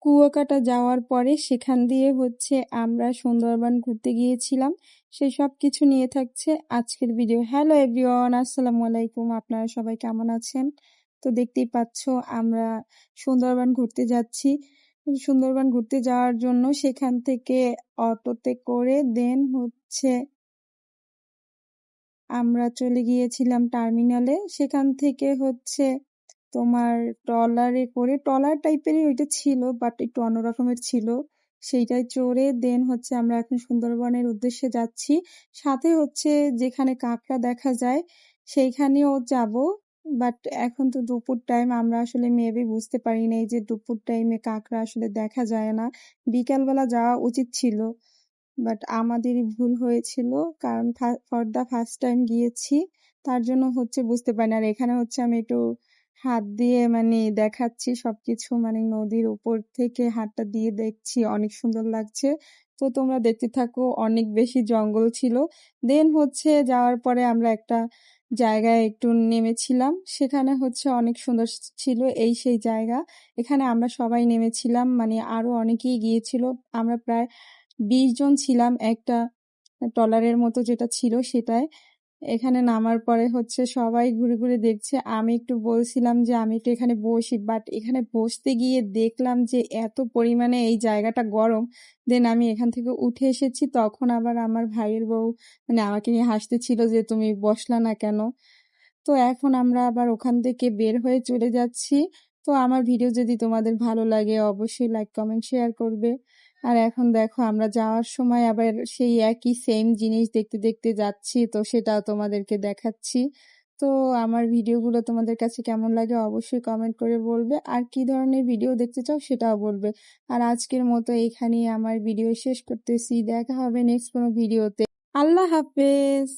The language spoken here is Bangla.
কুয়াকাটা যাওয়ার পরে সেখান দিয়ে আমরা সুন্দরবন ঘুরতে গিয়েছিলাম। সেই সব কিছু নিয়ে থাকছে আজকের ভিডিও। হ্যালো এভরিওয়ান, আসসালামু আলাইকুম। আপনারা সবাই কেমন আছেন? তো দেখতেই পাচ্ছ আমরা সুন্দরবন ঘুরতে যাচ্ছি। সুন্দরবন ঘুরতে যাওয়ার জন্য সেখান থেকে অটোতে করে আমরা চলে গিয়েছিলাম টার্মিনালে। সেখান থেকে তোমার ট্রলারে করে, ট্রলার টাইপেরই ওইটা ছিল বাট একটু অন্য রকমের ছিল, সেইটায় চড়ে আমরা এখন সুন্দরবনের উদ্দেশ্যে যাচ্ছি। সাথে যেখানে কাঁকড়া দেখা যায় সেইখানেও যাব, বাট এখন তো দুপুর টাইম, আমরা আসলে মেবি বুঝতে পারি নাই যে দুপুর টাইমে কাঁকড়া আসলে দেখা যায় না। বিকালবেলা যাওয়া উচিত ছিল, বাট আমাদেরই ভুল হয়েছিল, কারণ ফর দা ফার্স্ট টাইম গিয়েছি, তার জন্য বুঝতে পারি না। আর এখানে আমি একটু হাত দিয়ে দেখাচ্ছি সবকিছু, নদীর উপর থেকে হাতটা দিয়ে দেখছি, অনেক সুন্দর লাগছে। তো তোমরা দেখতে থাকো। অনেক বেশি জঙ্গল ছিল। যাওয়ার পরে আমরা একটা জায়গায় একটু নেমেছিলাম, সেখানে অনেক সুন্দর ছিল। সেই জায়গা, এখানে আমরা সবাই নেমেছিলাম, আরো অনেকেই গিয়েছিল। আমরা প্রায় 20 জন ছিলাম একটা ট্রলারের মতো যেটা ছিল সেটায়। এখানে নামার পরে সবাই ঘুরে ঘুরে দেখছে। আমি একটু বলছিলাম যে আমি একটু এখানে বসি, বাট এখানে বসতে গিয়ে দেখলাম যে এত পরিমাণে এই জায়গাটা গরম। দেন আমি এখান থেকে উঠে এসেছি। তখন আবার আমার ভাইয়ের বউ আমাকে নিয়ে হাসতেছিল যে তুমি বসলা না কেন। তো এখন আমরা আবার ওখান থেকে বের হয়ে চলে যাচ্ছি। তো আমার ভিডিও যদি তোমাদের ভালো লাগে অবশ্যই লাইক কমেন্ট শেয়ার করবে। আর এখন দেখো আমরা যাওয়ার সময় আবার সেই একই সেম জিনিস দেখতে দেখতে যাচ্ছি, তো সেটাও তোমাদেরকে দেখাচ্ছি। তো আমার ভিডিওগুলো তোমাদের কাছে কেমন লাগে অবশ্যই কমেন্ট করে বলবে, আর কি ধরনের ভিডিও দেখতে চাও সেটাও বলবে। আর আজকের মতো এখানেই আমার ভিডিও শেষ করতেছি। দেখা হবে নেক্সট কোনো ভিডিওতে। আল্লাহ হাফেজ।